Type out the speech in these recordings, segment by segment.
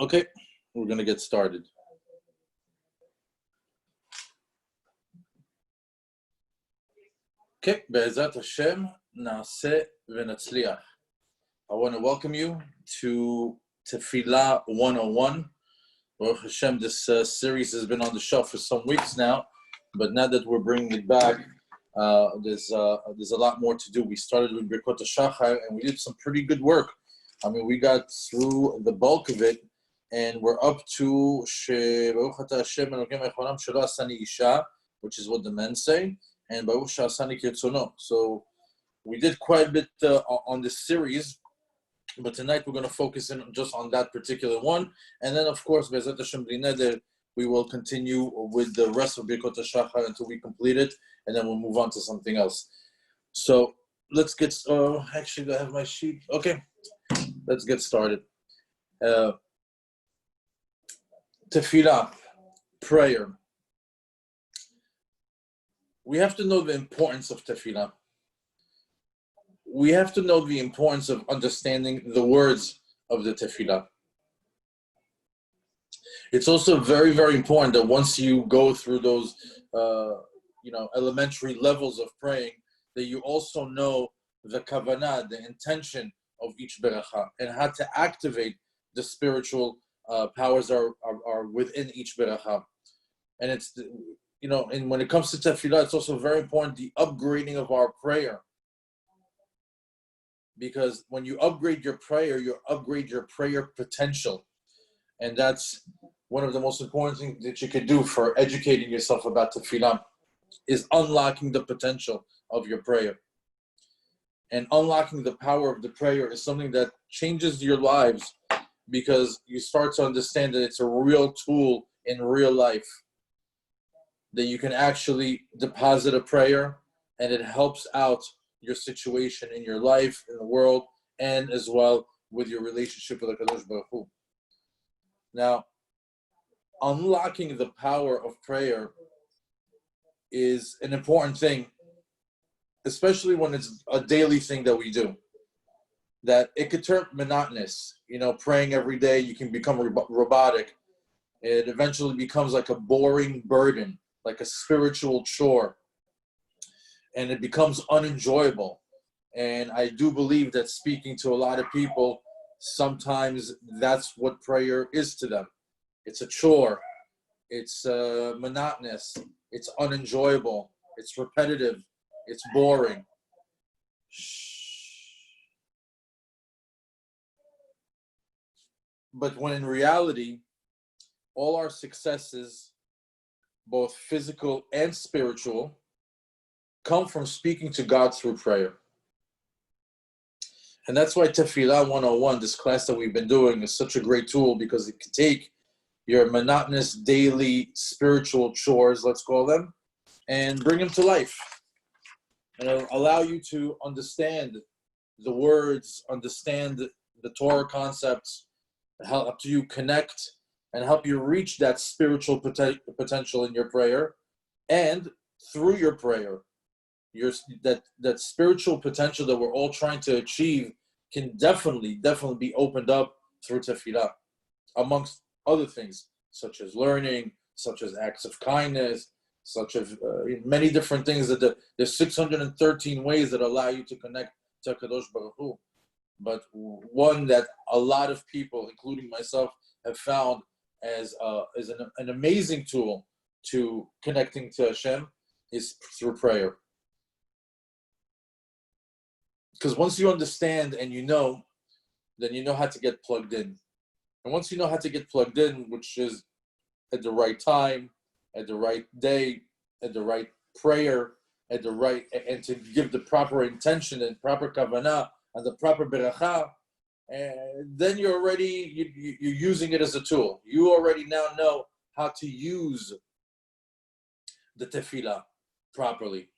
Okay, we're going to get started. Okay, Be'ezat Hashem, Na'aseh v'Natzliach. I want to welcome you to Tefilah 101. Baruch Hashem, this series has been on the shelf for some weeks now, but now that we're bringing it back, there's a lot more to do. We started with Birkot Hashachar, and we did some pretty good work. I mean, we got through the bulk of it, and we're up to Asani Isha, which is what the men say, and Baruch Asani Kirtzono. So we did quite a bit on this series, but tonight we're going to focus in just on that particular one, and then of course, Be'ezat Hashem Bli Neder, we will continue with the rest of Birkot Hashachar until we complete it, and then we'll move on to something else. So let's get. Actually, I have my sheet. Okay, let's get started. Tefilah, prayer. We have to know the importance of Tefilah. We have to know the importance of understanding the words of the Tefilah. It's also very, very important that once you go through those, elementary levels of praying, that you also know the kavanah, the intention of each beracha, and how to activate the spiritual powers are within each beracha. And it's, and when it comes to Tefilah, it's also very important, the upgrading of our prayer. Because when you upgrade your prayer, you upgrade your prayer potential. And that's one of the most important things that you could do for educating yourself about Tefilah, is unlocking the potential of your prayer. And unlocking the power of the prayer is something that changes your lives, because you start to understand that it's a real tool in real life, that you can actually deposit a prayer and it helps out your situation in your life, in the world, and as well with your relationship with HaKadosh Baruch Hu. Now, unlocking the power of prayer is an important thing, especially when it's a daily thing that we do. That it could turn monotonous. Praying every day, you can become robotic. It eventually becomes like a boring burden, like a spiritual chore. And it becomes unenjoyable. And I do believe that speaking to a lot of people, sometimes that's what prayer is to them. It's a chore. It's monotonous. It's unenjoyable. It's repetitive. It's boring. But when in reality, all our successes, both physical and spiritual, come from speaking to God through prayer. And that's why Tefilah 101, this class that we've been doing, is such a great tool, because it can take your monotonous daily spiritual chores, let's call them, and bring them to life. And it'll allow you to understand the words, understand the Torah concepts, help you connect, and help you reach that spiritual potential in your prayer. And through your prayer, that spiritual potential that we're all trying to achieve can definitely be opened up through Tefilah, amongst other things, such as learning, such as acts of kindness, such as many different things. There's 613 ways that allow you to connect to Kadosh Baruch Hu. But one that a lot of people, including myself, have found as an amazing tool to connecting to Hashem is through prayer. Because once you understand and then you know how to get plugged in. And once you know how to get plugged in, which is at the right time, at the right day, at the right prayer, and to give the proper intention and proper kavanah and the proper beracha, then you're using it as a tool. You already now know how to use the Tefilah properly,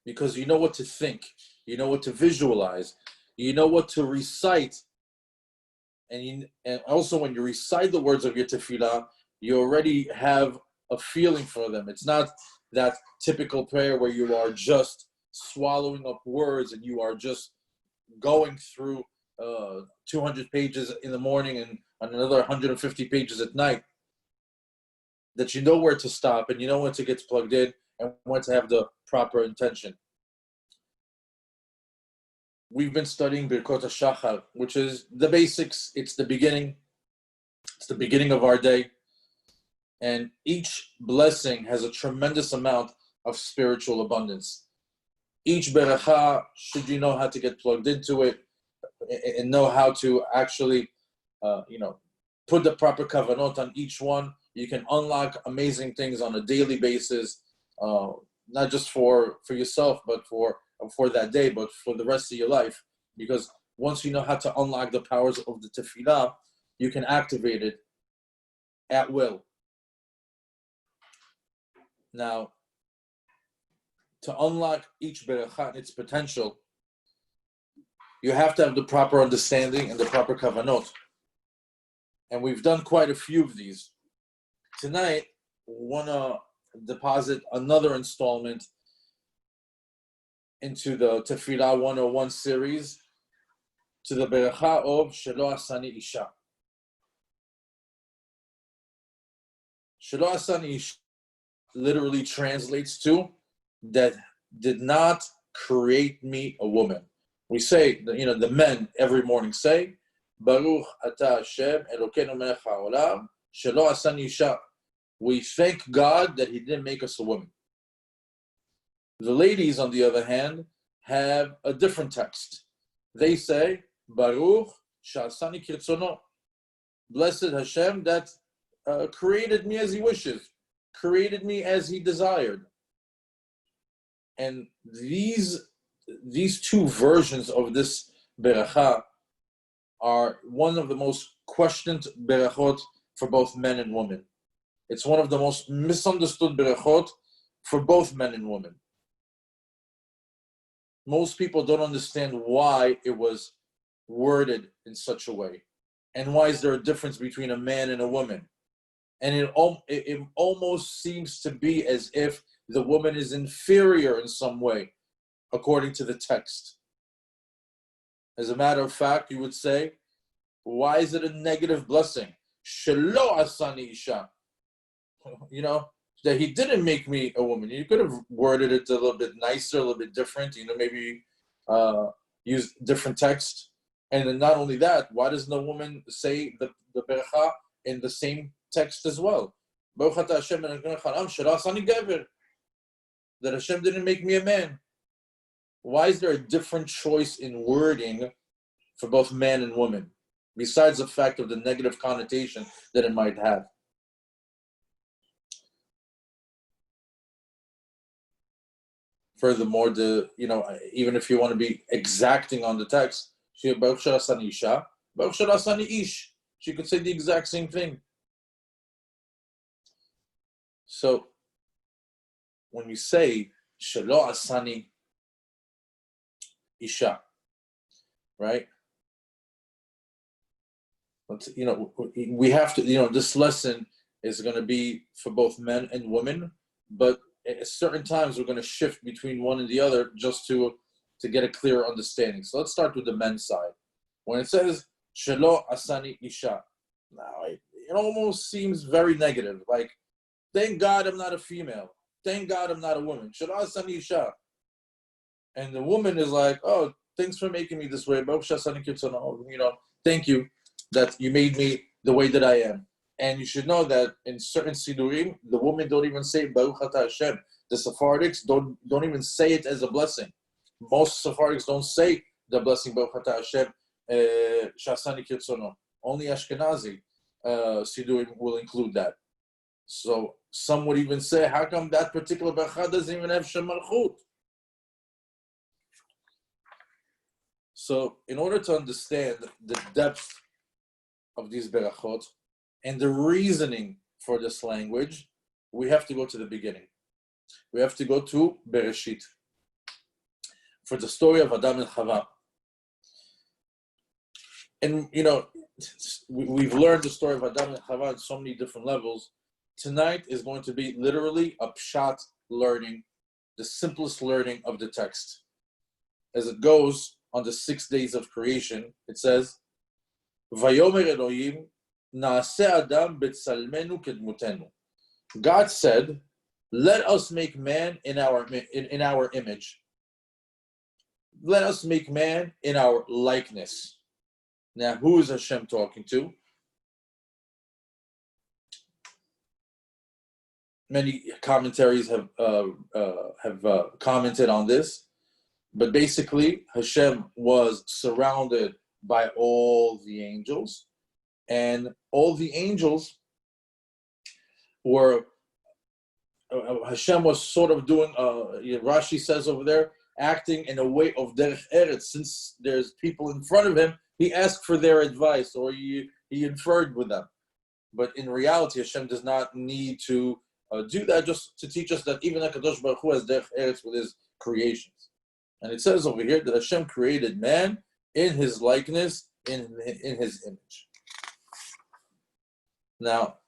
because you know what to think, you know what to visualize, you know what to recite, and also when you recite the words of your Tefilah, you already have a feeling for them. It's not that typical prayer where you are just swallowing up words and you are just going through 200 pages in the morning and another 150 pages at night, that you know where to stop and you know when to get plugged in and when to have the proper intention. We've been studying Birkot Hashachar, which is the basics. It's the beginning. It's the beginning of our day. And each blessing has a tremendous amount of spiritual abundance. Each beracha, should you know how to get plugged into it and know how to actually, put the proper kavanot on each one, you can unlock amazing things on a daily basis, not just for yourself, but for that day, but for the rest of your life. Because once you know how to unlock the powers of the Tefilah, you can activate it at will. Now, to unlock each beracha and its potential, you have to have the proper understanding and the proper kavanot. And we've done quite a few of these. Tonight, we want to deposit another installment into the Tefilah 101 series, to the beracha of Shelo, Asani, Isha. Shelo, Asani, Isha literally translates to, that did not create me a woman. We say, the men every morning say, Baruch Ata Hashem Elokeinu melech haolam shelo asani isha. We thank God that He didn't make us a woman. The ladies, on the other hand, have a different text. They say, Baruch Sha'asani kirtzono. Blessed Hashem that created me as He wishes, created me as He desired. And these two versions of this beracha are one of the most questioned berachot for both men and women. It's one of the most misunderstood berachot for both men and women. Most people don't understand why it was worded in such a way, and why is there a difference between a man and a woman. And it almost seems to be as if the woman is inferior in some way, according to the text. As a matter of fact, you would say, why is it a negative blessing? Shelo asani isha. That He didn't make me a woman. You could have worded it a little bit nicer, a little bit different, maybe use different text. And then not only that, why doesn't the woman say the beracha in the same text as well? Baruch Ata Hashem Elokeinu melech haolam shelo asani gever. That Hashem didn't make me a man. Why is there a different choice in wording for both man and woman, besides the fact of the negative connotation that it might have? Furthermore, even if you want to be exacting on the text, Baruch Shelo Asani Isha, Baruch Shelo Asani Ish. She could say the exact same thing. So, when we say Shelo Asani Isha, right? We have to, this lesson is going to be for both men and women, but at certain times we're going to shift between one and the other just to get a clearer understanding. So let's start with the men's side. When it says Shelo Asani Isha, now it almost seems very negative. Like, thank God I'm not a female. Thank God I'm not a woman. Shelo Asani Isha. And the woman is like, oh, thanks for making me this way. Thank you that you made me the way that I am. And you should know that in certain sidurim, the women don't even say Baruch Ata Hashem. The Sephardics don't even say it as a blessing. Most Sephardics don't say the blessing Baruch Ata Hashem Sha'asani kirtzono. Only Ashkenazi sidurim will include that. So some would even say, how come that particular beracha doesn't even have Shem Malchut? So in order to understand the depth of these berachot and the reasoning for this language, we have to go to the beginning. We have to go to Bereshit, for the story of Adam and Chava. And, we've learned the story of Adam and Chava on so many different levels. Tonight is going to be literally a pshat learning, the simplest learning of the text. As it goes, on the 6 days of creation, it says, Vayomer Elohim, Naaseh Adam betzalmenu kedmutenu. God said, let us make man in our image. Let us make man in our likeness. Now, who is Hashem talking to? Many commentaries have commented on this, but basically Hashem was surrounded by all the angels, and all the angels were, Hashem was sort of doing, Rashi says over there, acting in a way of derech eretz. Since there's people in front of him, he asked for their advice, or he inferred with them. But in reality, Hashem does not need to do that, just to teach us that even HaKadosh Baruch Hu has derech eretz with his creations. And it says over here that Hashem created man in his likeness, in his image. Now,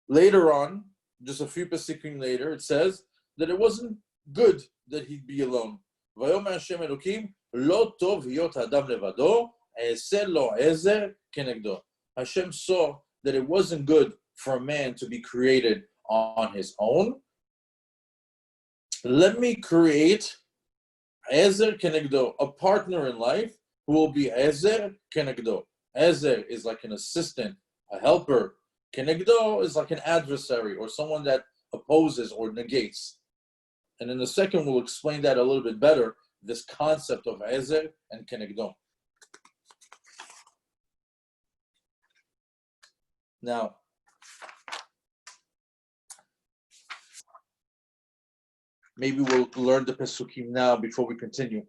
later on, just a few pasukim later, it says that it wasn't good that he'd be alone. Vayomer Hashem Elokim, lo tov hiyot adam levado, e'eseh lo ezer kenegdo. Hashem saw that it wasn't good for a man to be created on his own. Let me create ezer kenegdo, a partner in life who will be ezer kenegdo. Ezer is like an assistant, a helper. Kenegdo is like an adversary or someone that opposes or negates. And in a second, we'll explain that a little bit better, this concept of Ezer and Kenegdo. Now, maybe we'll learn the Pesukim now before we continue,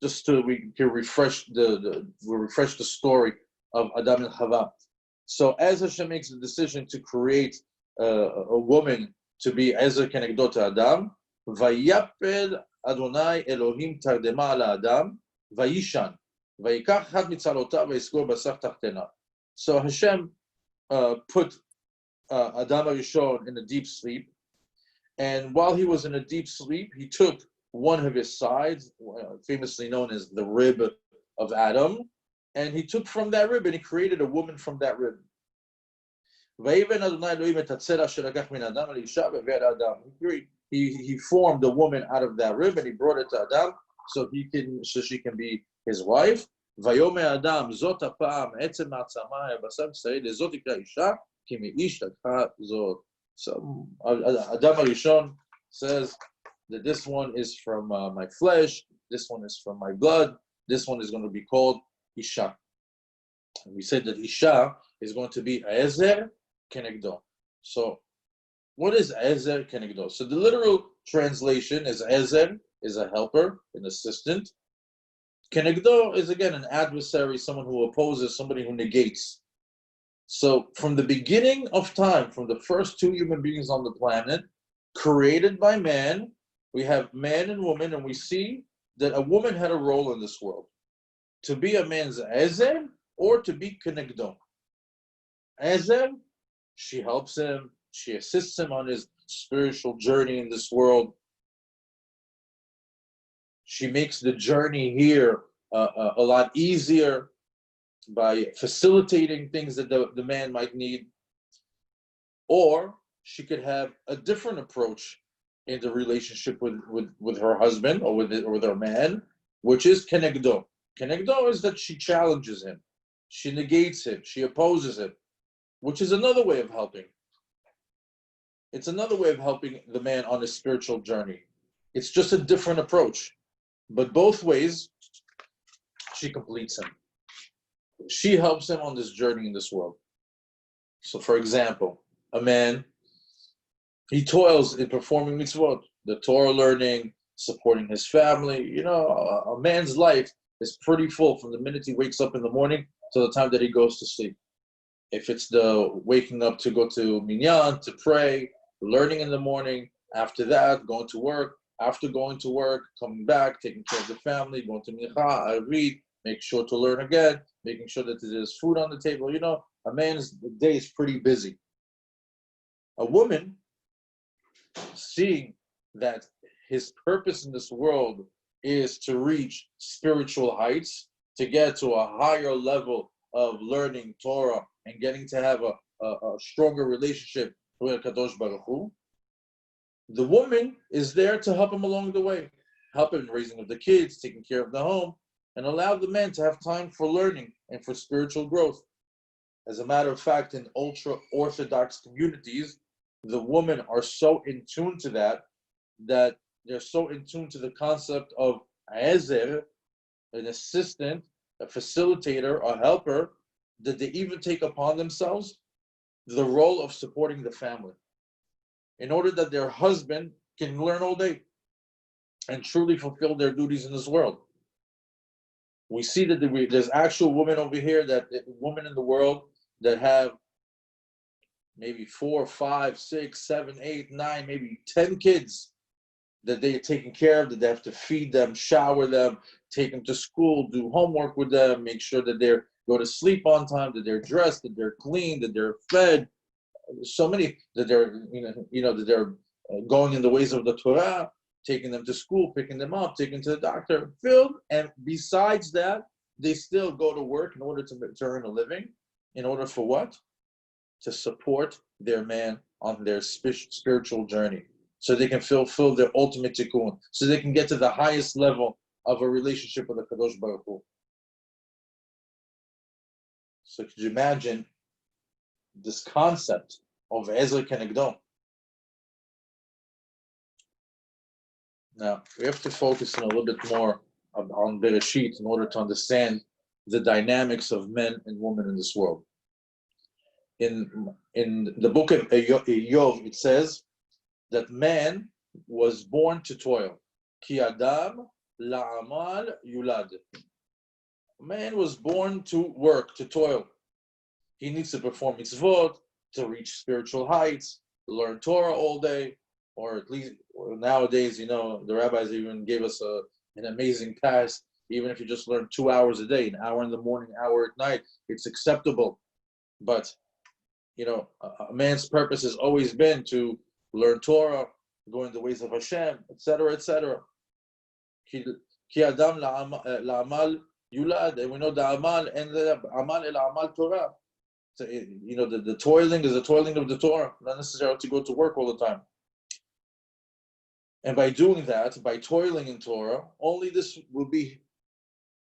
just so we can refresh the story of Adam and Chava. So as Hashem makes the decision to create a woman to be Ezer Kenegdo to Adam, Vayaped Adonai Elohim tardema ala Adam, Vayishan, Vayikach had mitzalotav vayisgor basar tachtena. So Hashem put Adam Arishon in a deep sleep, and while he was in a deep sleep, he took one of his sides, famously known as the rib of Adam, and he took from that rib and he created a woman from that rib. He formed a woman out of that rib and he brought it to Adam so she can be his wife. ויאמר אדם זאת הפעם עצם מעצמה הבשר בשרי לזאת יקרא אישה כי מאיש לקחה זאת. So Adam Arishon says that this one is from my flesh, this one is from my blood, this one is going to be called Isha. And we said that Isha is going to be Ezer Kenegdo. So what is Ezer Kenegdo? So the literal translation is Ezer is a helper, an assistant. Kenegdo is again an adversary, someone who opposes, somebody who negates. So from the beginning of time, from the first two human beings on the planet, created by man, we have man and woman, and we see that a woman had a role in this world. To be a man's Ezer or to be Kenegdo. Ezer, she helps him, she assists him on his spiritual journey in this world. She makes the journey here a lot easier by facilitating things that the man might need. Or she could have a different approach in the relationship with her husband or with her man, which is Kenegdo. Kenegdo is that she challenges him, she negates him, she opposes him, which is another way of helping. It's another way of helping the man on his spiritual journey. It's just a different approach. But both ways, she completes him. She helps him on this journey in this world. So for example, a man, he toils in performing mitzvot, the Torah learning, supporting his family. You know, a man's life is pretty full from the minute he wakes up in the morning to the time that he goes to sleep. If it's the waking up to go to minyan, to pray, learning in the morning, after that, going to work, after going to work, coming back, taking care of the family, going to mincha, I read, make sure to learn again, making sure that there's food on the table. You know, a man's day is pretty busy. A woman, seeing that his purpose in this world is to reach spiritual heights, to get to a higher level of learning Torah and getting to have a stronger relationship with Kadosh Baruch Hu. The woman is there to help him along the way, help him in raising of the kids, taking care of the home, and allow the man to have time for learning and for spiritual growth. As a matter of fact, in ultra-Orthodox communities, the women are so in tune to that they're so in tune to the concept of ezer, an assistant, a facilitator, a helper, that they even take upon themselves the role of supporting the family in order that their husband can learn all day and truly fulfill their duties in this world. We see that there's actual women over here, women in the world that have maybe 4, 5, 6, 7, 8, 9, maybe 10 kids that they are taking care of, that they have to feed them, shower them, take them to school, do homework with them, make sure that they go to sleep on time, that they're dressed, that they're clean, that they're fed. So many that they're that they're going in the ways of the Torah, taking them to school, picking them up, taking them to the doctor, filled. And besides that, they still go to work in order to earn a living. In order for what? To support their man on their spiritual journey, so they can fulfill their ultimate tikkun, so they can get to the highest level of a relationship with the Kadosh Baruch Hu. So could you imagine this concept of Ezer Kenegdo? Now, we have to focus in a little bit more on Bereshit in order to understand the dynamics of men and women in this world. In the book of Eiyov, it says that man was born to toil. Ki adam la'amal yulad. Man was born to work, to toil. He needs to perform mitzvot, to reach spiritual heights, learn Torah all day, or at least nowadays, the rabbis even gave us an amazing pass. Even if you just learn 2 hours a day, an hour in the morning, an hour at night, it's acceptable. But a man's purpose has always been to learn Torah, go in the ways of Hashem, etc., etc. Ki adam la'amal yulad, and we know the amal and the amal el amal Torah. So, the toiling is the toiling of the Torah, not necessarily to go to work all the time. And by doing that, by toiling in Torah, only this will be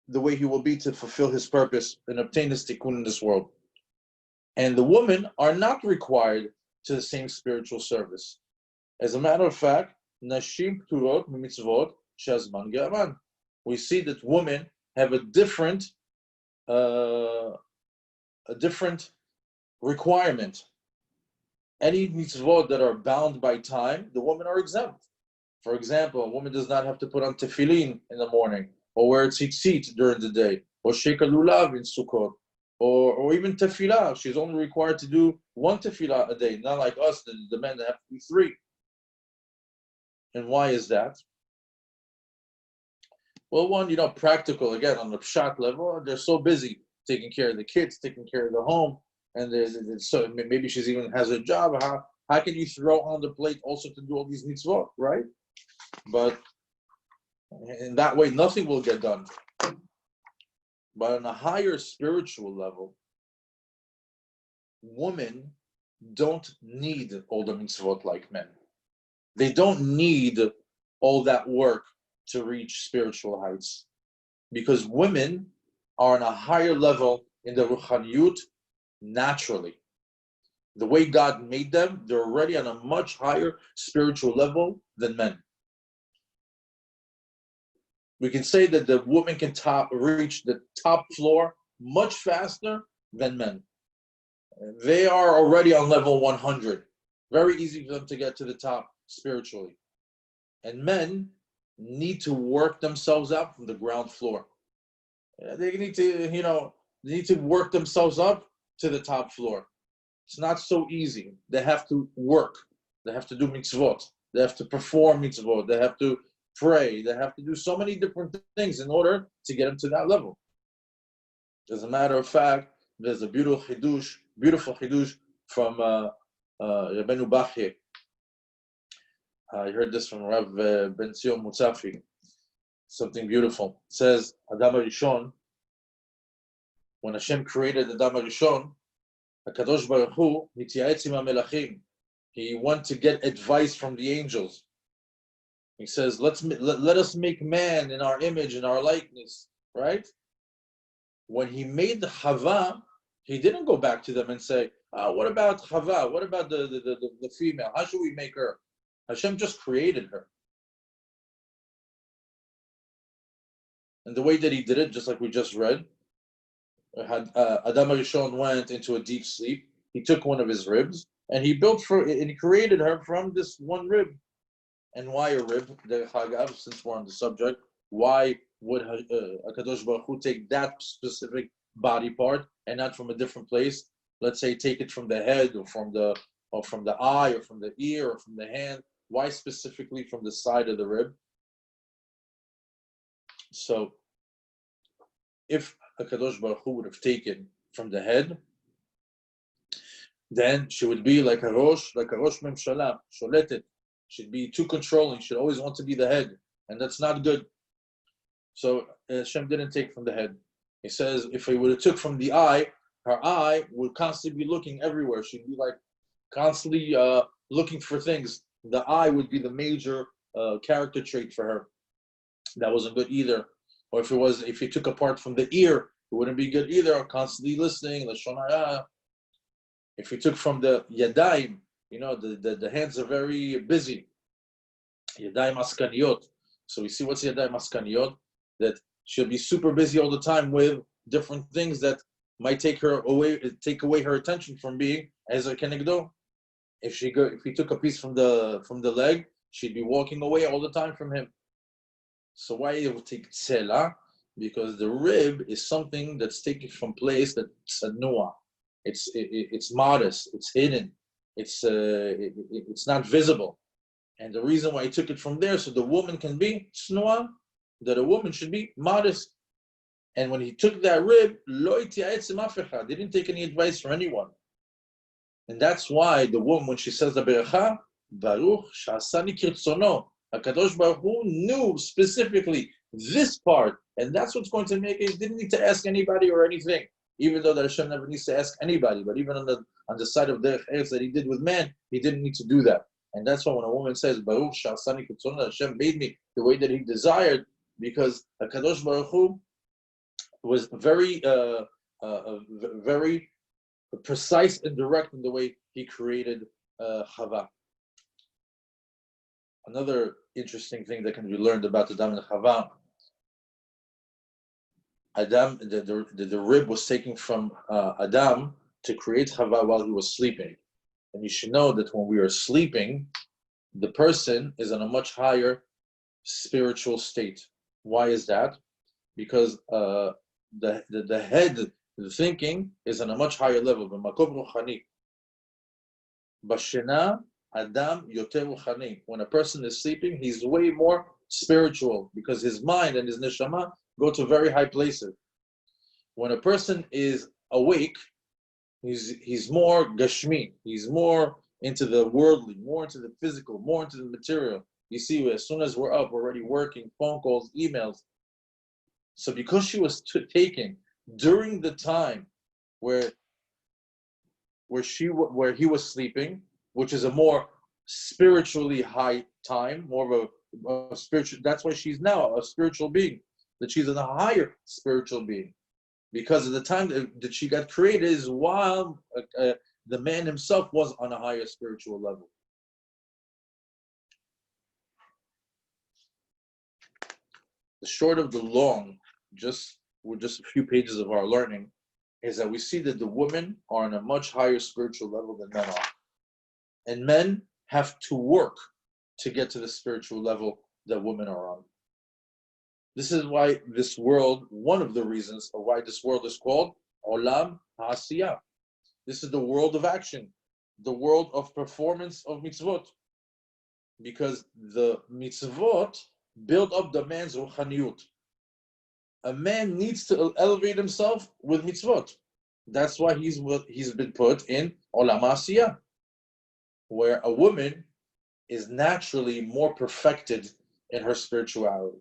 the way he will be to fulfill his purpose and obtain his tikkun in this world. And the women are not required to the same spiritual service. As a matter of fact, nashim pturot mitzvot shazman ge'aman. We see that women have a different requirement. Any mitzvot that are bound by time, the women are exempt. For example, a woman does not have to put on tefillin in the morning, or wear tzitzit during the day, or sheka lulav in Sukkot, or even Tefilah. She's only required to do 1 Tefilah a day, not like us, the men that have to do 3. And why is that? Well, one, practical, again, on the pshat level, they're so busy taking care of the kids, taking care of the home, and so maybe she's even has a job. How can you throw on the plate also to do all these mitzvot, right? But in that way, nothing will get done. But on a higher spiritual level, women don't need all the mitzvot like men. They don't need all that work to reach spiritual heights, because women are on a higher level in the ruchaniyut naturally. The way God made them, they're already on a much higher spiritual level than men. We can say that the woman can reach the top floor much faster than men. They are already on level 100. Very easy for them to get to the top spiritually. And men need to work themselves up from the ground floor. They need to work themselves up to the top floor. It's not so easy. They have to work. They have to do mitzvot. They have to perform mitzvot. They have to pray. They have to do so many different things in order to get them to that level. As a matter of fact, there's a beautiful chidush from Rabbeinu Bachye. I heard this from Rav Ben Zion Mutzafi. something beautiful. It says, Adam HaRishon, when Hashem created Adam HaRishon, HaKadosh Baruch Hu, Nityaetz im HaMelachim, he went to get advice from the angels. He says, let us make man in our image, in our likeness, right? When he made the Chava, he didn't go back to them and say, what about Chava? What about the female? How should we make her? Hashem just created her. And the way that he did it, just like we just read, Adam HaRishon went into a deep sleep. He took one of his ribs, and he created her from this one rib. And why a rib? Since we're on the subject, why would HaKadosh Baruch Hu take that specific body part and not from a different place? Let's say take it from the head or from the eye or from the ear or from the hand. Why specifically from the side of the rib? So if HaKadosh Baruch Hu would have taken from the head, then she would be like a rosh memshala, sholetet. She'd be too controlling. She'd always want to be the head, and that's not good. So Hashem didn't take from the head. He says if he would have took from the eye, her eye would constantly be looking everywhere. She'd be like constantly looking for things. The eye would be the major character trait for her. That wasn't good either. Or if he took apart from the ear, it wouldn't be good either. Constantly listening, lashon hara. If he took from the yadayim, the hands are very busy. Yadayim askaniyot. So we see what's yadayim askaniyot? That she'll be super busy all the time with different things that might take away her attention from being ezer kenegdo. If he took a piece from the leg, she'd be walking away all the time from him. So why it would take tzela? Because the rib is something that's taken from place that's tzanua. It's modest. It's hidden. It's not visible. And the reason why he took it from there, so the woman can be tzanua, that a woman should be modest. And when he took that rib, lo yityaetz im af echad, he didn't take any advice from anyone. And that's why the woman, when she says the beracha, Baruch Asani kirtzono, HaKadosh Baruch Hu knew specifically this part, and that's what's going to make it. He didn't need to ask anybody or anything, even though that Hashem never needs to ask anybody. But even on the side of the eretz that he did with man, he didn't need to do that. And that's why when a woman says Baruch Asani kirtzono, Hashem made me the way that he desired, because HaKadosh Baruch Hu was very precise and direct in the way he created Chava. Another interesting thing that can be learned about Adam and Chava, the rib was taken from Adam to create Chava while he was sleeping. And you should know that when we are sleeping, the person is in a much higher spiritual state. Why is that? Because the head, the thinking, is on a much higher level. Bashena Adam yoter ruchani. When a person is sleeping, he's way more spiritual because his mind and his neshama go to very high places. When a person is awake, he's more gashmi. He's more into the worldly, more into the physical, more into the material. You see, as soon as we're up, we're already working, phone calls, emails. So because she was taken during the time where he was sleeping, which is a more spiritually high time, more of a spiritual. That's why she's now a spiritual being. That she's a higher spiritual being, because of the time that she got created is while the man himself was on a higher spiritual level. The short of the long, with just a few pages of our learning, is that we see that the women are on a much higher spiritual level than men are. And men have to work to get to the spiritual level that women are on. This is why this world, one of the reasons of why this world is called Olam HaAsiyah. This is the world of action, the world of performance of mitzvot. Because the mitzvot build up the man's ruchaniyut. A man needs to elevate himself with mitzvot. That's why he's been put in Olam HaAsiyah, where a woman is naturally more perfected in her spirituality.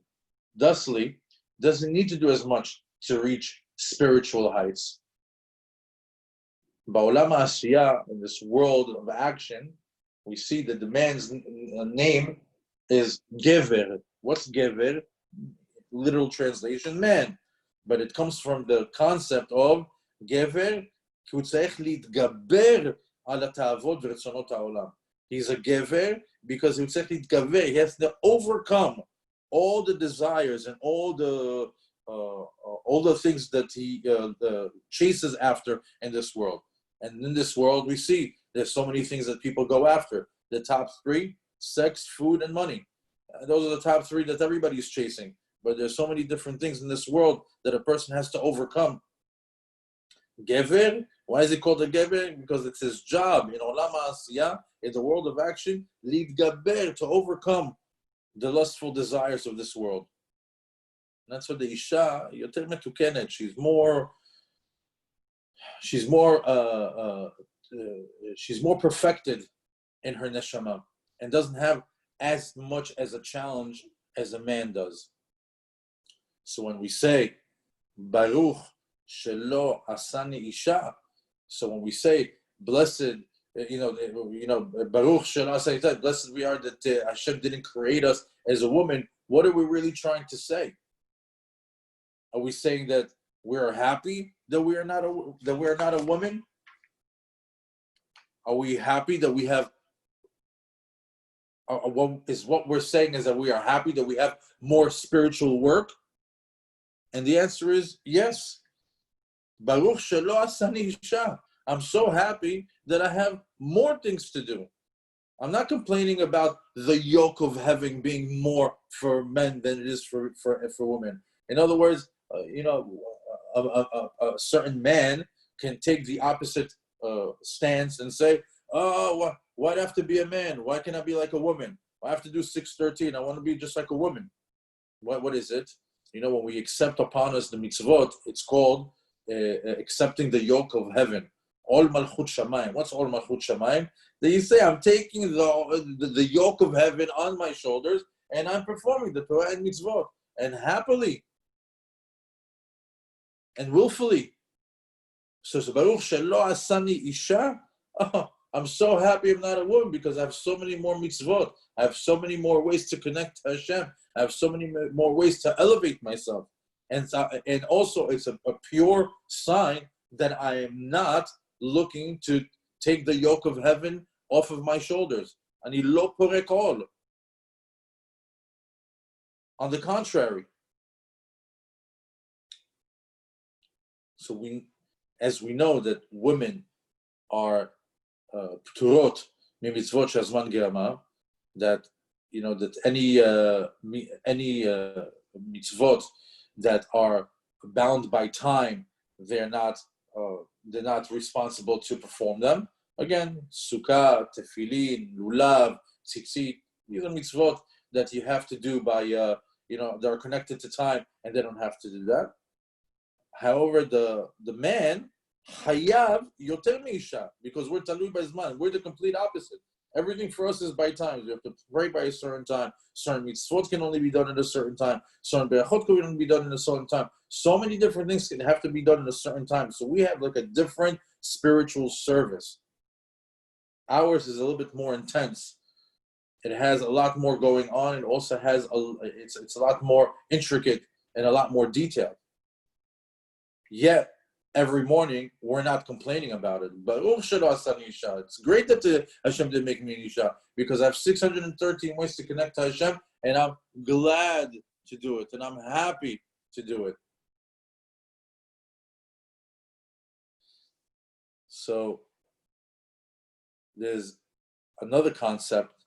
thusly, doesn't need to do as much to reach spiritual heights. Ba'olam ha'asiyah, in this world of action, we see that the man's name is Gever. What's Gever? Literal translation, man. But it comes from the concept of Gever, כי הוא צריך להתגבר על התאוות ורצונות העולם. He's a Gever because הוא צריך להתגבר. He has to overcome all the desires and all the things that he chases after in this world. And in this world, we see there's so many things that people go after. The top three: sex, food, and money. Those are the top three that everybody's chasing. But there's so many different things in this world that a person has to overcome. Gever, why is it called a Gever? Because it's his job in Olam HaAsiyah, in the world of action, Lidgaber, to overcome the lustful desires of this world. And that's what the Isha, Yoter Metukenet, she's more perfected in her neshama and doesn't have as much as a challenge as a man does. So when we say Baruch Shelo Asani Isha, so when we say blessed, Baruch Shelo Asani Isha, blessed we are that Hashem didn't create us as a woman, what are we really trying to say? Are we saying that we're happy that we are not a woman? Are we happy that we have? What we're saying is that we are happy that we have more spiritual work? And the answer is yes. Baruch Shelo Asani Isha. I'm so happy that I have more things to do. I'm not complaining about the yoke of heaven being more for men than it is for women. In other words, a certain man can take the opposite stance and say, "Oh, why'd I have to be a man? Why can't I be like a woman? I have to do 613. I want to be just like a woman." What is it? When we accept upon us the mitzvot, it's called accepting the yoke of heaven. All malchut shamayim. What's all malchut shamayim? That you say, I'm taking the yoke of heaven on my shoulders and I'm performing the Torah and mitzvot, and happily and willfully. So Baruch Shelo Asani Isha. Oh, I'm so happy I'm not a woman because I have so many more mitzvot. I have so many more ways to connect to Hashem. I have so many more ways to elevate myself. And also it's a pure sign that I am not looking to take the yoke of heaven off of my shoulders. Ani lo porek ol. On the contrary. So as we know that women are pturot mimitzvot shazman gerama, that that any mitzvot that are bound by time, they're not responsible to perform them. Again, sukkah, tefillin, lulav, tzitzit, these are mitzvot that you have to do by they're connected to time and they don't have to do that. However, the man hayav yoter meisha, because we're talui b'zman, we're the complete opposite. Everything for us is by time. You have to pray by a certain time. Certain mitzvot can only be done at a certain time. Certain berachot can only be done in a certain time. So many different things can have to be done in a certain time. So we have like a different spiritual service. Ours is a little bit more intense. It has a lot more going on. It also has it's a lot more intricate and a lot more detailed. Yet every morning we're not complaining about it. But it's great that Hashem did make me an Isha, because I have 613 ways to connect to Hashem, and I'm glad to do it, and I'm happy to do it. So there's another concept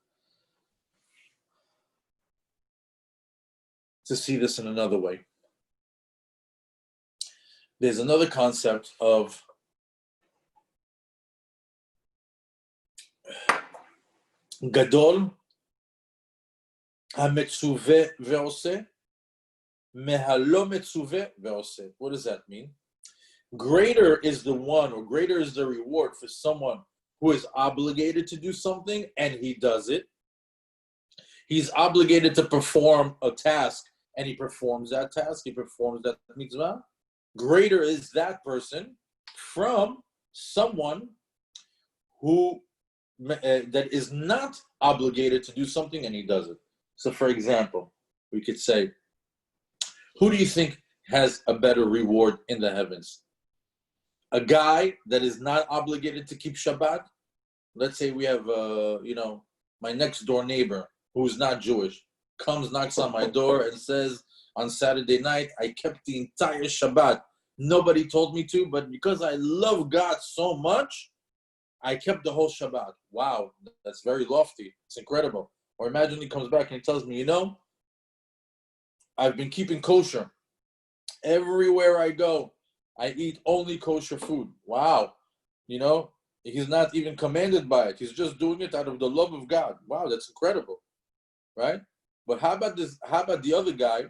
to see this in another way. There's another concept of Gadol HaMetzuveh Ve'oseh Mehalo Metzuveh Ve'oseh. What does that mean? Greater is the one, or greater is the reward for someone who is obligated to do something and he does it. He's obligated to perform a task and he performs that task, he performs that mitzvah, greater is that person from someone who that is not obligated to do something and he does it. So, for example, we could say, who do you think has a better reward in the heavens? A guy that is not obligated to keep Shabbat. Let's say we have, my next door neighbor who's not Jewish comes, knocks on my door and says on Saturday night, I kept the entire Shabbat. Nobody told me to, but because I love God so much, I kept the whole Shabbat. Wow, that's very lofty. It's incredible. Or imagine he comes back and he tells me, I've been keeping kosher. Everywhere I go, I eat only kosher food. Wow. He's not even commanded by it. He's just doing it out of the love of God. Wow, that's incredible. Right? But how about this? How about the other guy,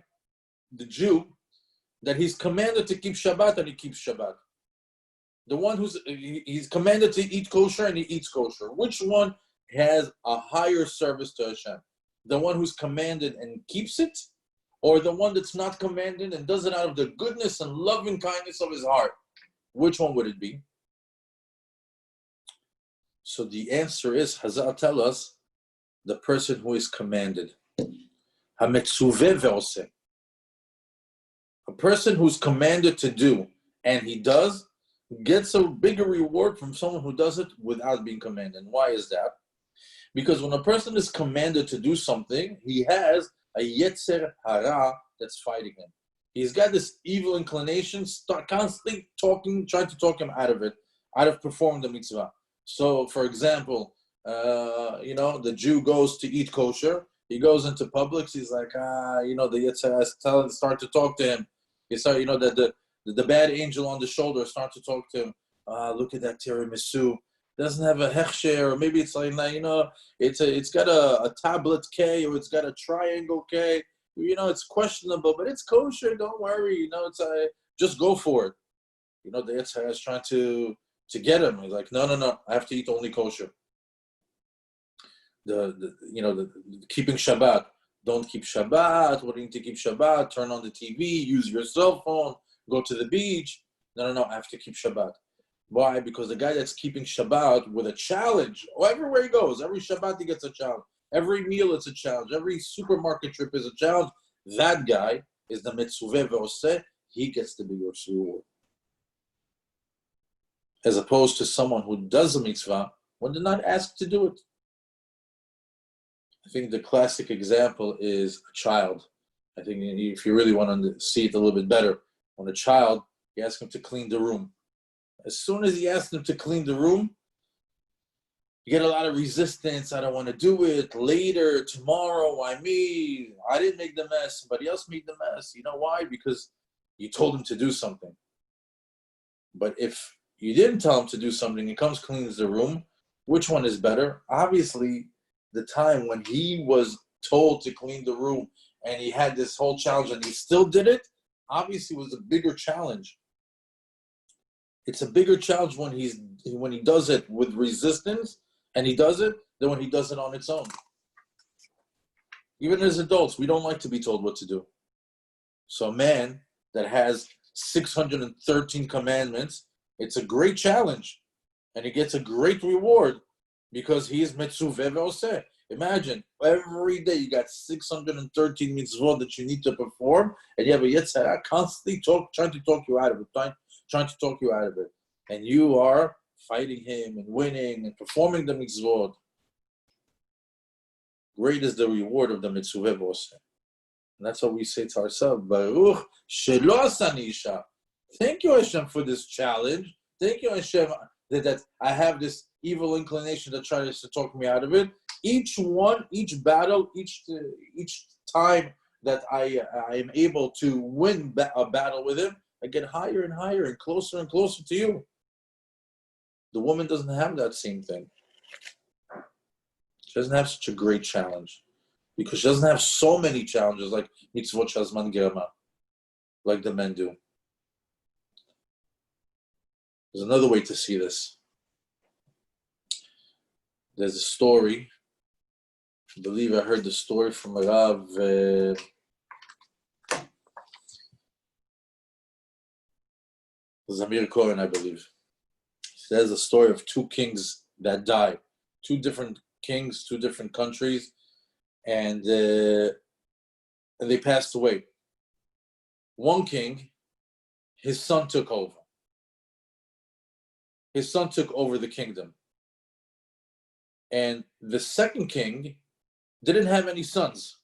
the Jew, that he's commanded to keep Shabbat and he keeps Shabbat? The one he's commanded to eat kosher and he eats kosher. Which one has a higher service to Hashem? The one who's commanded and keeps it, or the one that's not commanded and does it out of the goodness and loving kindness of his heart? Which one would it be? So the answer is, Hazal tell us, the person who is commanded. Hametzuveh ve'oseh. A person who's commanded to do and he does gets a bigger reward from someone who does it without being commanded. And why is that? Because when a person is commanded to do something, he has a yetzer hara that's fighting him. He's got this evil inclination, constantly trying to talk him out of it, out of performing the mitzvah. So, for example, the Jew goes to eat kosher. He goes into Publix. He's like, the yetzer start to talk to him. He start, the bad angel on the shoulder start to talk to him. Look at that tiramisu. Doesn't have a hechsher, or maybe it's like, it's got a tablet K, or it's got a triangle K. It's questionable, but it's kosher. Don't worry. It's just go for it. The Yitzhak is trying to get him. He's like, no. I have to eat only kosher. The keeping Shabbat. Don't keep Shabbat. What do you need to keep Shabbat? Turn on the TV. Use your cell phone. Go to the beach. No. I have to keep Shabbat. Why? Because the guy that's keeping Shabbat with a challenge, everywhere he goes, every Shabbat he gets a challenge. Every meal it's a challenge. Every supermarket trip is a challenge. That guy is the Metzuveh ve'oseh. He gets the bigger reward. As opposed to someone who does a mitzvah when they're not asked to do it. I think the classic example is a child. I think if you really want to see it a little bit better, when a child, you ask him to clean the room. As soon as he asks him to clean the room, you get a lot of resistance. I don't want to do it. Later, tomorrow, why me? I didn't make the mess. Somebody else made the mess. You know why? Because you told him to do something. But if you didn't tell him to do something, he comes, cleans the room, which one is better? Obviously, the time when he was told to clean the room and he had this whole challenge and he still did it, obviously was a bigger challenge. It's a bigger challenge when he does it with resistance and he does it than when he does it on its own. Even as adults, we don't like to be told what to do. So a man that has 613 commandments, it's a great challenge and he gets a great reward because he is Metzuveh ve'oseh. Imagine, every day you got 613 mitzvot that you need to perform, and you have a Yetzirah constantly trying to talk you out of it, trying to talk you out of it. And you are fighting him and winning and performing the mitzvot. Great is the reward of the Metzuveh ve'oseh. And that's what we say to ourselves, Baruch Shelo Asani Isha. Thank you, Hashem, for this challenge. Thank you, Hashem, that I have this evil inclination that tries to talk me out of it. Each battle, each time that I am able to win a battle with him, I get higher and higher and closer to you. The woman doesn't have that same thing. She doesn't have such a great challenge because she doesn't have so many challenges like mitzvot shazman germa, like the men do. There's another way to see this. There's a story. I believe I heard the story from a Rav Zamir Cohen, I believe. There's a story of two kings that died, two different kings, two different countries, and they passed away. One king, his son took over. His son took over the kingdom. And the second king didn't have any sons.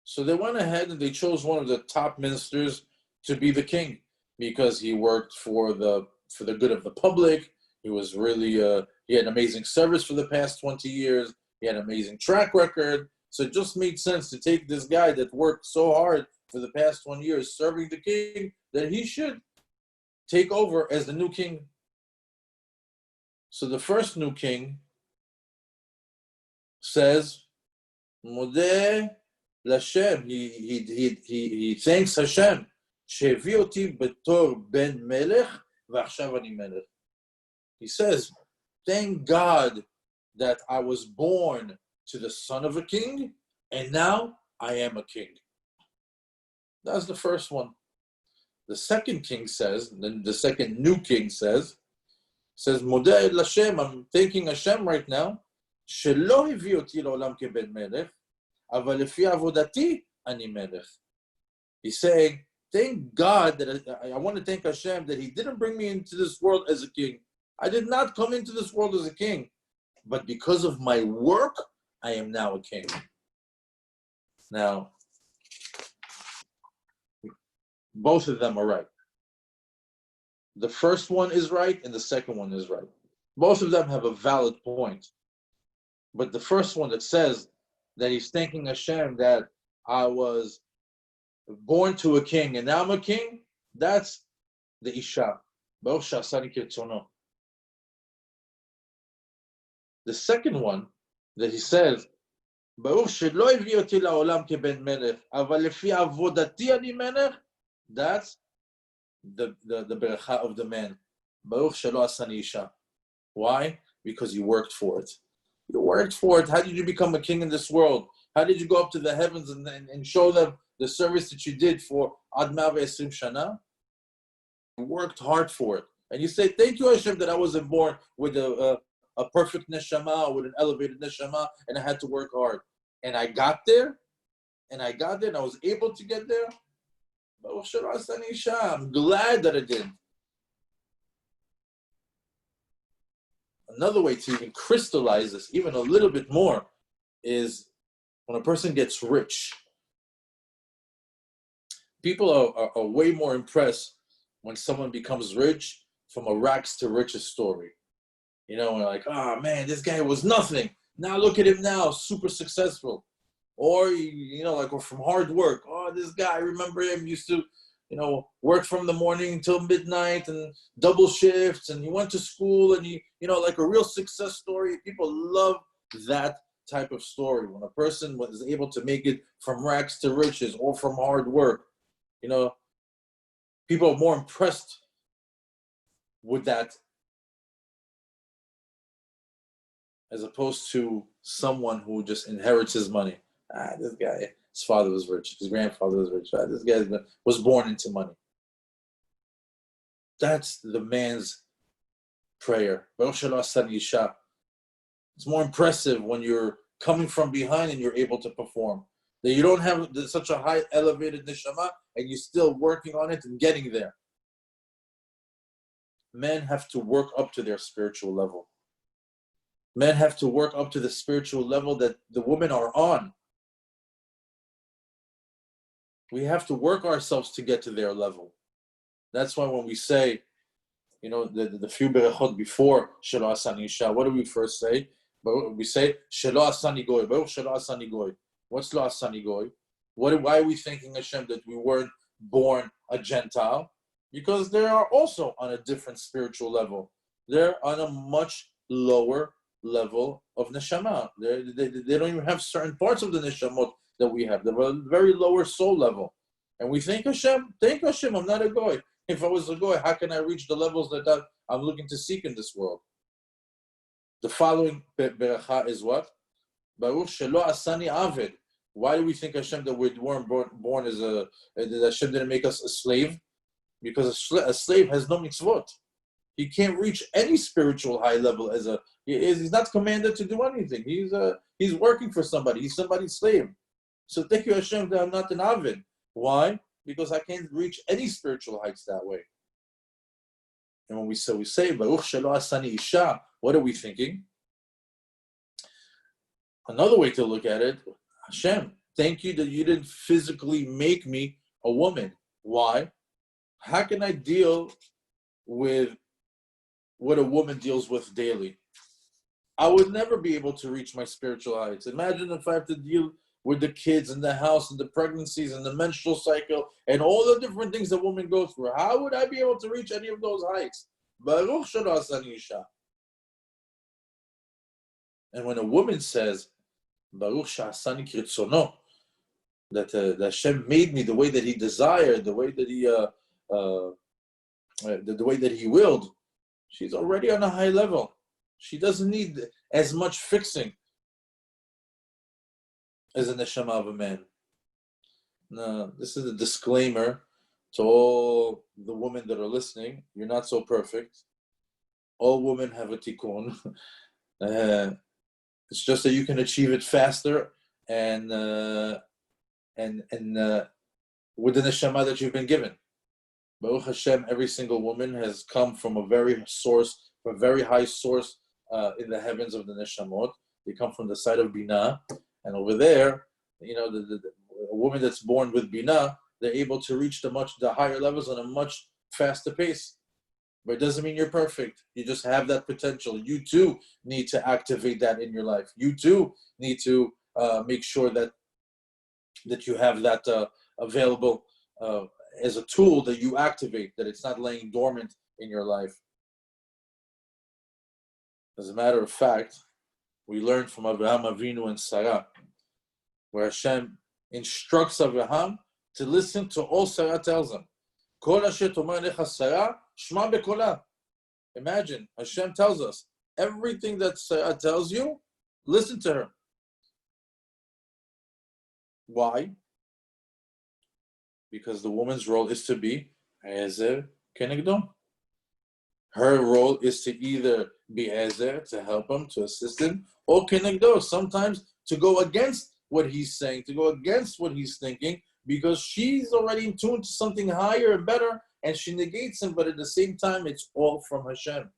So they went ahead and they chose one of the top ministers to be the king because he worked for the good of the public. He was really, he had amazing service for the past 20 years. He had an amazing track record. So it just made sense to take this guy that worked so hard for the past 20 years serving the king that he should take over as the new king. So the first new king says, Modeh Lashem, he thanks Hashem, שהביא אותי בתור בן מלך, ועכשיו אני מלך. He says, thank God that I was born to the son of a king, and now I am a king. That's the first one. The second king says, then the second new king says, Modeh Lashem, I'm thanking Hashem right now, שלא הביא אותי לעולם כבן מלך, אבל לפי עבודתי אני מלך. He's saying, thank God that I want to thank Hashem that He didn't bring me into this world as a king. I did not come into this world as a king, but because of my work, I am now a king. Now, both of them are right. The first one is right, and the second one is right. Both of them have a valid point. But the first one that says that he's thanking Hashem that I was born to a king and now I'm a king, that's the Isha. The second one that he says, that's the beracha of the man. Asani Isha. Why? Because he worked for it. You worked for it. How did you become a king in this world? How did you go up to the heavens and show them the service that you did for Ad 120 Shana? You worked hard for it. And you say, thank you, Hashem, that I wasn't born with a perfect neshama, or with an elevated neshama, and I had to work hard. And I got there, and I was able to get there. I'm glad that I did. Another way to even crystallize this even a little bit more is when a person gets rich. People are way more impressed when someone becomes rich from a rags to riches story. You know, we're like, oh man, this guy was nothing. Now look at him now, super successful. Or, you know, like, or from hard work. Oh, this guy, I remember him, used to, you know, work from the morning until midnight and double shifts, and he went to school, and he, you know, like a real success story. People love that type of story. When a person was able to make it from rags to riches or from hard work, you know, people are more impressed with that as opposed to someone who just inherits his money. This guy, his father was rich, his grandfather was rich. This guy was born into money. That's the man's prayer. It's more impressive when you're coming from behind and you're able to perform. That you don't have such a high elevated neshama and you're still working on it and getting there. Men have to work up to their spiritual level. Men have to work up to the spiritual level that the women are on. We have to work ourselves to get to their level. That's why when we say, you know, the few Birkot before Shelo Asani Isha, what do we first say? We say, Shelo Asani Goy. Shelo Asani Goy. What's Lo Asani Goy? Why are we thanking Hashem that we weren't born a Gentile? Because they are also on a different spiritual level. They're on a much lower level of neshama. They don't even have certain parts of the neshamot that we have. They're a very lower soul level. And we thank Hashem, I'm not a goy. If I was a goy, how can I reach the levels that I'm looking to seek in this world? The following beracha is what? Baruch shelo asani aved. Why do we think Hashem that we weren't born as that Hashem didn't make us a slave? because a slave has no mitzvot. He can't reach any spiritual high level he's not commanded to do anything. He's working for somebody. He's somebody's slave. So thank you Hashem that I'm not an avid. Why? Because I can't reach any spiritual heights that way. And when we say Baruch Shelo Asani Isha, what are we thinking? Another way to look at it, Hashem, thank you that you didn't physically make me a woman. Why? How can I deal with what a woman deals with daily? I would never be able to reach my spiritual heights. Imagine if I have to deal with the kids and the house and the pregnancies and the menstrual cycle and all the different things that women go through. How would I be able to reach any of those heights? Baruch Shelo Asani Isha. And when a woman says, Baruch Sha'asani Kritzono, that Hashem made me the way that He desired, the way that the way that He willed, she's already on a high level. She doesn't need as much fixing as a neshama of a man. No, this is a disclaimer to all the women that are listening. You're not so perfect. All women have a tikkun. It's just that you can achieve it faster and with the neshama that you've been given. Baruch Hashem, every single woman has come from a very high source in the heavens of the neshamot. They come from the side of Binah, and over there, the a woman that's born with Binah, they're able to reach the higher levels on a much faster pace. But it doesn't mean you're perfect. You just have that potential. You too need to activate that in your life. You too need to make sure that you have that available as a tool that you activate, that it's not laying dormant in your life. As a matter of fact, we learned from Abraham Avinu and Sarah, where Hashem instructs Abraham to listen to all Sarah tells him. Kol asher tomar lecha Sarah, shma bekola. Imagine, Hashem tells us, everything that Sarah tells you, listen to her. Why? Because the woman's role is to be ezer kenegdo. Her role is to either be ezer, to help him, to assist him, or kenegdo, sometimes to go against what he's saying, to go against what he's thinking, because she's already in tune to something higher and better, and she negates him, but at the same time, it's all from Hashem.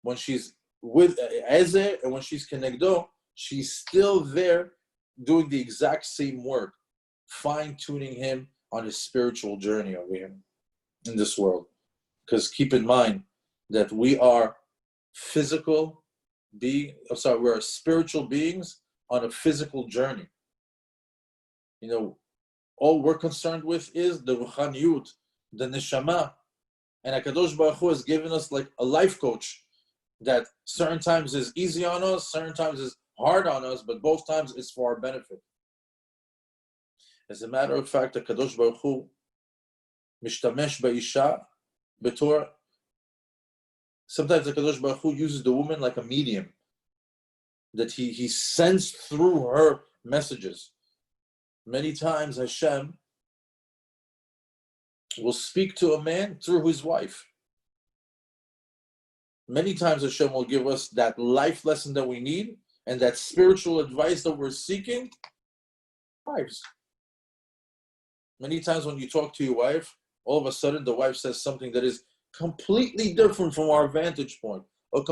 When she's with ezer and when she's kenegdo, she's still there doing the exact same work, fine-tuning him on his spiritual journey over here in this world. Because keep in mind that we are we're spiritual beings on a physical journey. All we're concerned with is the ruchaniyut, the neshama. And HaKadosh Baruch Hu has given us like a life coach that certain times is easy on us, certain times is hard on us, but both times it's for our benefit. As a matter of fact, HaKadosh Baruch Hu mishtamesh ba'isha betor. Sometimes HaKadosh Baruch Hu uses the woman like a medium, that he sends through her messages. Many times Hashem will speak to a man through his wife. Many times Hashem will give us that life lesson that we need and that spiritual advice that we're seeking. Wives. Many times when you talk to your wife, all of a sudden the wife says something that is completely different from our vantage point, or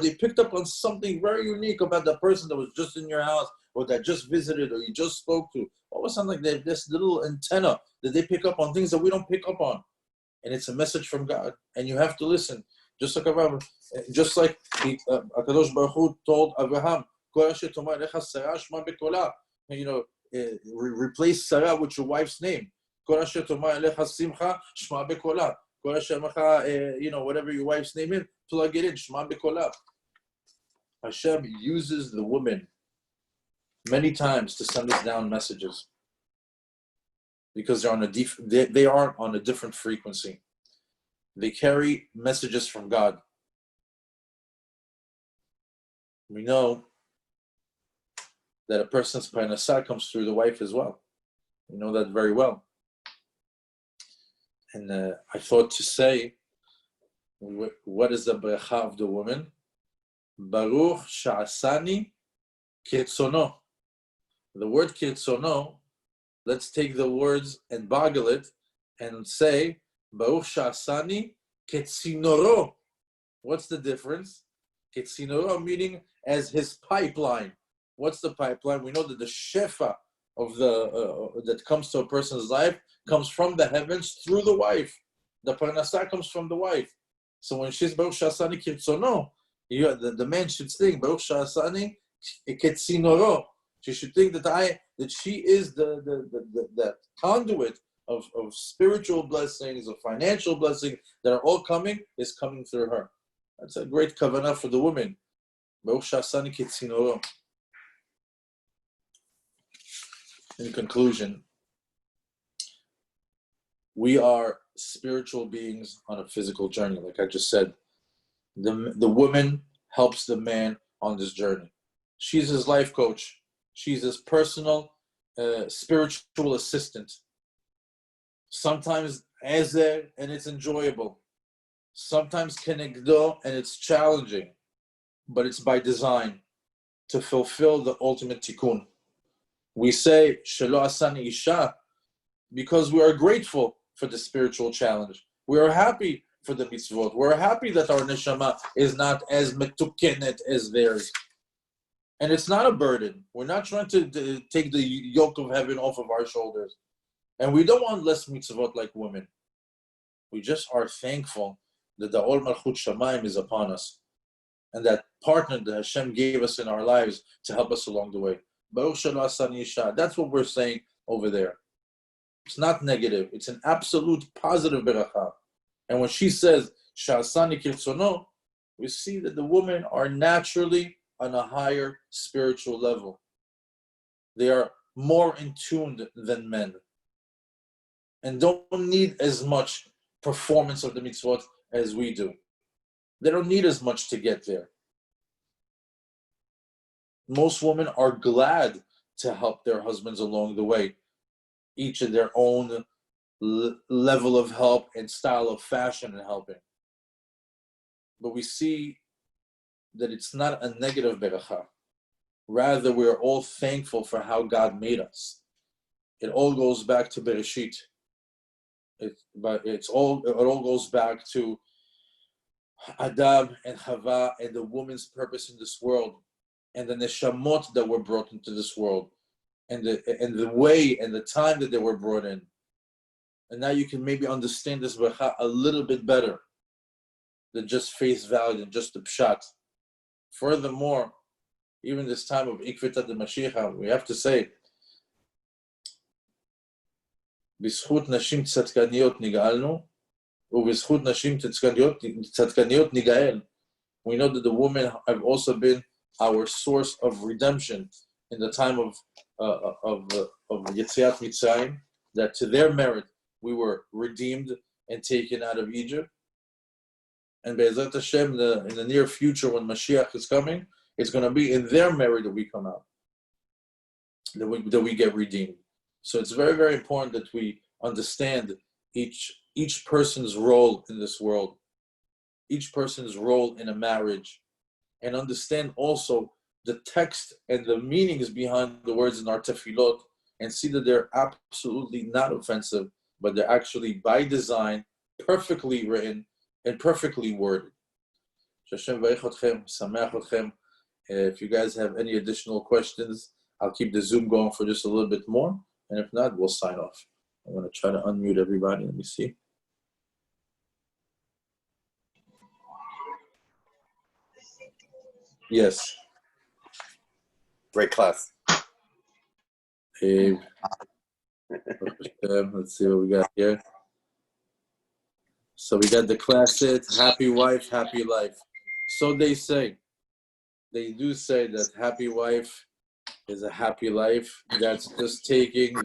they picked up on something very unique about the person that was just in your house, or that just visited, or you just spoke to. All of a sudden, like they have this little antenna that they pick up on things that we don't pick up on, and it's a message from God, and you have to listen. Just like Hakadosh Baruch Hu told Abraham, replace Sarah with your wife's name. Whatever your wife's name is, plug it in. Shema bekola. Hashem uses the woman many times to send us down messages because they are on a different frequency. They carry messages from God. We know that a person's parnasah comes through the wife as well. We know that very well. And I thought to say, what is the bracha of the woman? Baruch sha'asani kirtzono. The word kirtzono, let's take the words and boggle it and say, Baruch sha'asani ketzinoro. What's the difference? Ketzinoro meaning as his pipeline. What's the pipeline? We know that the shefa of that comes to a person's life comes from the heavens through the wife. The parnasah comes from the wife. So when she's Baruch sha'asani kirtzono, the man should think Baruch sha'asani ketzinoro. She should think that she is the conduit of spiritual blessings, of financial blessings that are all coming through her. That's a great kavanah for the woman. Baruch sha'asani ketzinoro. In conclusion, we are spiritual beings on a physical journey, like I just said. The woman helps the man on this journey. She's his life coach. She's his personal spiritual assistant. Sometimes ezer, and it's enjoyable. Sometimes kenegdo, and it's challenging. But it's by design to fulfill the ultimate tikkun. We say, Shelo Asani Isha, because we are grateful for the spiritual challenge. We are happy for the mitzvot. We're happy that our neshama is not as metukenet as theirs. And it's not a burden. We're not trying to take the yoke of heaven off of our shoulders. And we don't want less mitzvot like women. We just are thankful that the Ol Malchut Shamayim is upon us. And that partner that Hashem gave us in our lives to help us along the way. Baruch Shelo Asani Isha. That's what we're saying over there. It's not negative. It's an absolute positive beracha. And when she says, Sha'asani kirtzono, we see that the women are naturally on a higher spiritual level. They are more in tune than men. And don't need as much performance of the mitzvot as we do. They don't need as much to get there. Most women are glad to help their husbands along the way, each in their own level of help and style of fashion and helping. But we see that it's not a negative beracha. Rather, we are all thankful for how God made us. It all goes back to Bereshit. It all goes back to Adam and Chava and the woman's purpose in this world, and the neshamot that were brought into this world, and the way and the time that they were brought in. And now you can maybe understand this bracha a little bit better than just face value and just the pshat. Furthermore, even this time of Ikvetat the Mashiach, we have to say, בזכות נשים צדקניות נגאלנו, ובזכות נשים צדקניות ניגאל. We know that the women have also been our source of redemption in the time of Yetziat Mitzrayim, that to their merit we were redeemed and taken out of Egypt. And Be'ezrat Hashem, in the near future when Mashiach is coming, it's going to be in their merit that we come out, that we get redeemed. So it's very, very important that we understand each person's role in this world, each person's role in a marriage, and understand also the text and the meanings behind the words in our tefillot, and see that they're absolutely not offensive, but they're actually by design, perfectly written, and perfectly worded. Hashem varech otchem, sameach otchem. If you guys have any additional questions, I'll keep the Zoom going for just a little bit more, and if not, we'll sign off. I'm going to try to unmute everybody. Let me see. Yes. Great class. Hey, let's see what we got here. So we got the classic, happy wife, happy life. So they say. They do say that happy wife is a happy life. That's just taking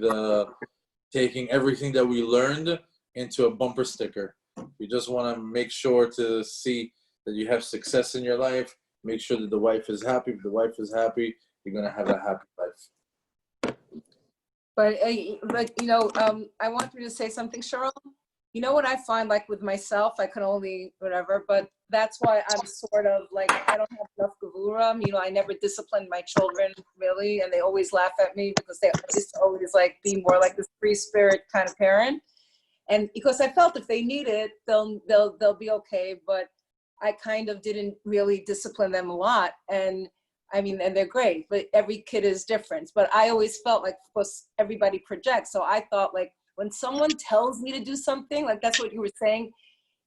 everything that we learned into a bumper sticker. You just want to make sure to see that you have success in your life. Make sure that the wife is happy. If the wife is happy, you're going to have a happy life. But I want you to say something, Sharone. you know what I find, like with myself, I can only whatever, but that's why I'm sort of like, I don't have enough gavuram. You know, I never disciplined my children really, and they always laugh at me because they used to always like be more like this free spirit kind of parent. And because I felt if they need it, they'll be okay. But I kind of didn't really discipline them a lot. And I mean, and they're great, but every kid is different. But I always felt like, of course, everybody projects. So I thought like when someone tells me to do something, like that's what you were saying,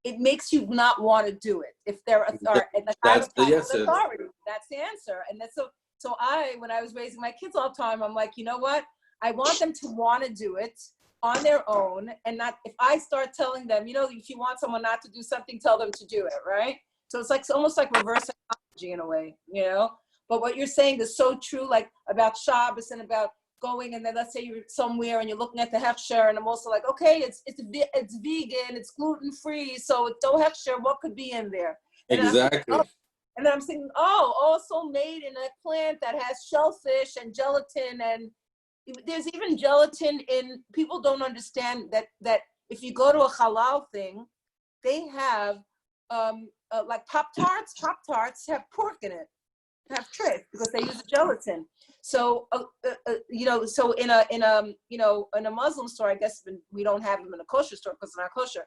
it makes you not want to do it. If they're authority, like I have a problem with authority. That's the answer. And that's so when I was raising my kids all the time, I'm like, you know what? I want them to want to do it on their own, and not if I start telling them, you know, if you want someone not to do something, tell them to do it, right? So it's almost like reverse psychology in a way, you know. But what you're saying is so true, like about Shabbos and about going, and then let's say you're somewhere and you're looking at the Hashachar, and I'm also like, okay, it's vegan, it's gluten free, so it's no Hashachar. What could be in there? And Exactly. and then I'm thinking, also made in a plant that has shellfish and gelatin, and there's even gelatin in. People don't understand that if you go to a halal thing, they have like Pop-Tarts. Pop-Tarts have pork in it. Have tripe because they use gelatin. So you know, so in a Muslim store, I guess we don't have them in a kosher store because it's not kosher,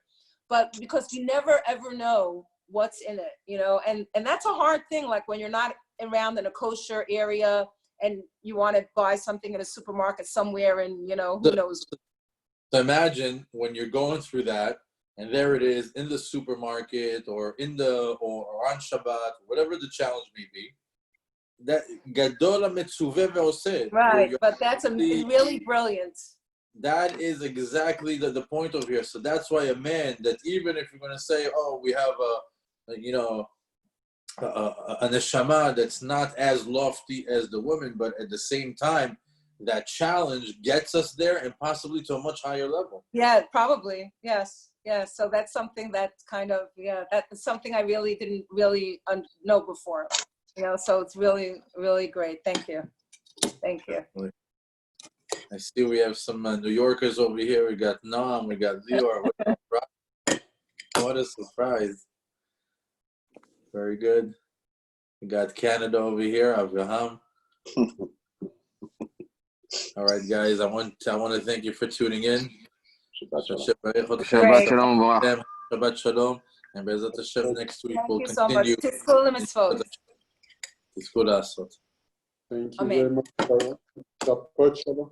but because you never ever know what's in it, you know, and that's a hard thing. Like when you're not around in a kosher area and you want to buy something in a supermarket somewhere, and you know who knows. So imagine when you're going through that, and there it is in the supermarket or or on Shabbat, whatever the challenge may be. That gadol mitzuveh ve'oseh. Right, but that's really brilliant. That is exactly the point of here. So that's why a man that even if you're going to say, oh, we have a neshama that's not as lofty as the woman, but at the same time, that challenge gets us there and possibly to a much higher level. Yeah, probably. Yes. So that's something that's kind of, that's something I really didn't really know before. You know, so it's really, really great. Thank you. Thank you. I see we have some New Yorkers over here. We got Noam, we got Lior. What a surprise. Very good. We got Canada over here, Avraham. All right, guys, I want to thank you for tuning in. Shabbat shalom. Shabbat shalom. And Be'ezrat Hashem, next week we'll continue. Thank you so much. Thank you very much. Shabbat shalom.